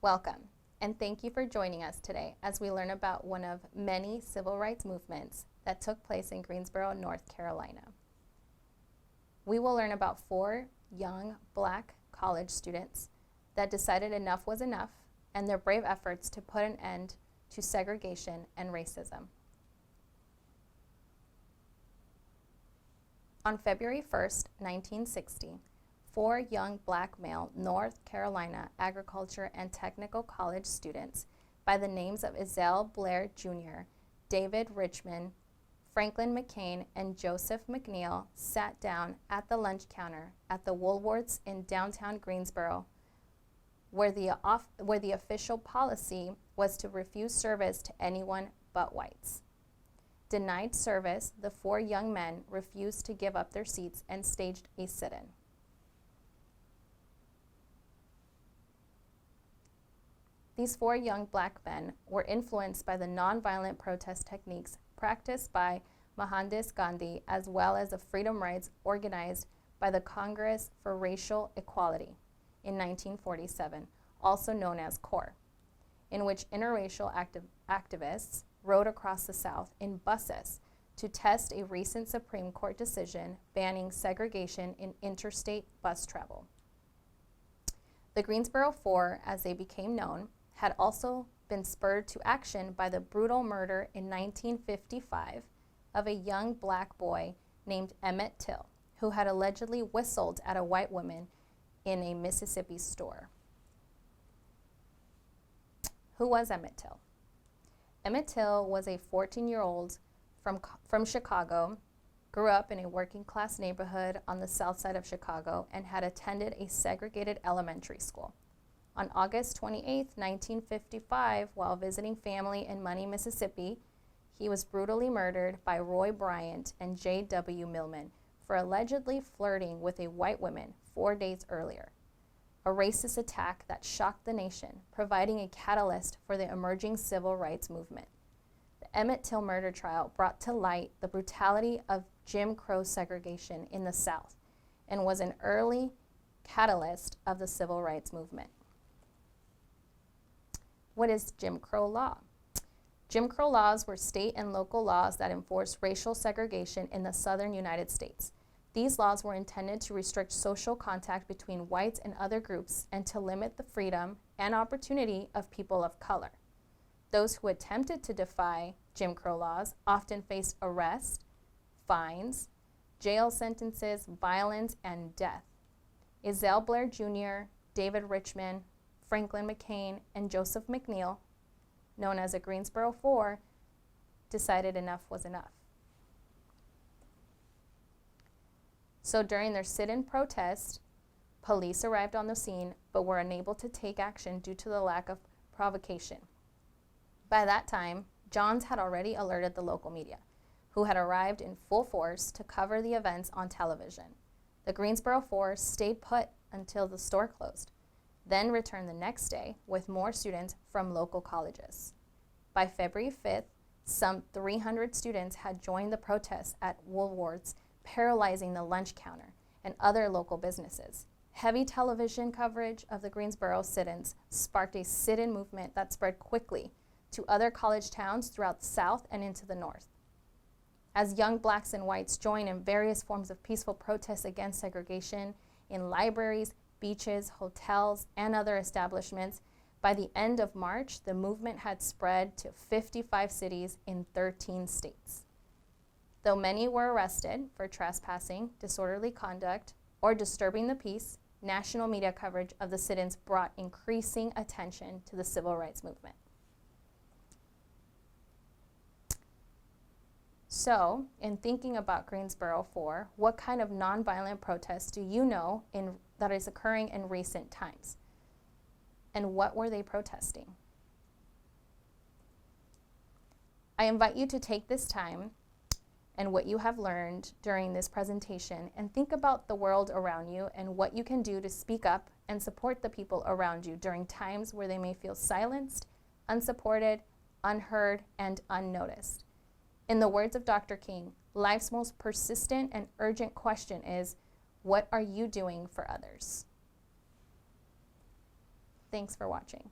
Welcome, and thank you for joining us today as we learn about one of many civil rights movements that took place in Greensboro, North Carolina. We will learn about 4 young Black college students that decided enough was enough and their brave efforts to put an end to segregation and racism. On February 1st, 1960, 4 young Black male North Carolina Agriculture and Technical College students by the names of Ezell Blair Jr., David Richmond, Franklin McCain, and Joseph McNeil sat down at the lunch counter at the Woolworths in downtown Greensboro, where the official policy was to refuse service to anyone but whites. Denied service, the 4 young men refused to give up their seats and staged a sit-in. These 4 young Black men were influenced by the nonviolent protest techniques practiced by Mohandas Gandhi, as well as the freedom rights organized by the Congress for Racial Equality in 1947, also known as CORE, in which interracial activists rode across the South in buses to test a recent Supreme Court decision banning segregation in interstate bus travel. The Greensboro Four, as they became known, had also been spurred to action by the brutal murder in 1955 of a young Black boy named Emmett Till, who had allegedly whistled at a white woman in a Mississippi store. Who was Emmett Till? Emmett Till was a 14-year-old from Chicago, grew up in a working-class neighborhood on the south side of Chicago, and had attended a segregated elementary school. On August 28, 1955, while visiting family in Money, Mississippi, he was brutally murdered by Roy Bryant and J.W. Millman for allegedly flirting with a white woman 4 days earlier, a racist attack that shocked the nation, providing a catalyst for the emerging civil rights movement. The Emmett Till murder trial brought to light the brutality of Jim Crow segregation in the South and was an early catalyst of the civil rights movement. What is Jim Crow law? Jim Crow laws were state and local laws that enforced racial segregation in the southern United States. These laws were intended to restrict social contact between whites and other groups and to limit the freedom and opportunity of people of color. Those who attempted to defy Jim Crow laws often faced arrest, fines, jail sentences, violence, and death. Ezell Blair Jr., David Richmond, Franklin McCain, and Joseph McNeil, known as the Greensboro Four, decided enough was enough. So during their sit-in protest, police arrived on the scene but were unable to take action due to the lack of provocation. By that time, Johns had already alerted the local media, who had arrived in full force to cover the events on television. The Greensboro Four stayed put until the store closed, then returned the next day with more students from local colleges. By February 5th, some 300 students had joined the protests at Woolworths, paralyzing the lunch counter and other local businesses. Heavy television coverage of the Greensboro sit-ins sparked a sit-in movement that spread quickly to other college towns throughout the South and into the North. As young Blacks and whites joined in various forms of peaceful protests against segregation in libraries, beaches, hotels, and other establishments, by the end of March, the movement had spread to 55 cities in 13 states. Though many were arrested for trespassing, disorderly conduct, or disturbing the peace, national media coverage of the sit-ins brought increasing attention to the civil rights movement. So, in thinking about Greensboro Four, what kind of nonviolent protests do you know that is occurring in recent times? And what were they protesting? I invite you to take this time and what you have learned during this presentation and think about the world around you and what you can do to speak up and support the people around you during times where they may feel silenced, unsupported, unheard, and unnoticed. In the words of Dr. King, life's most persistent and urgent question is, what are you doing for others? Thanks for watching.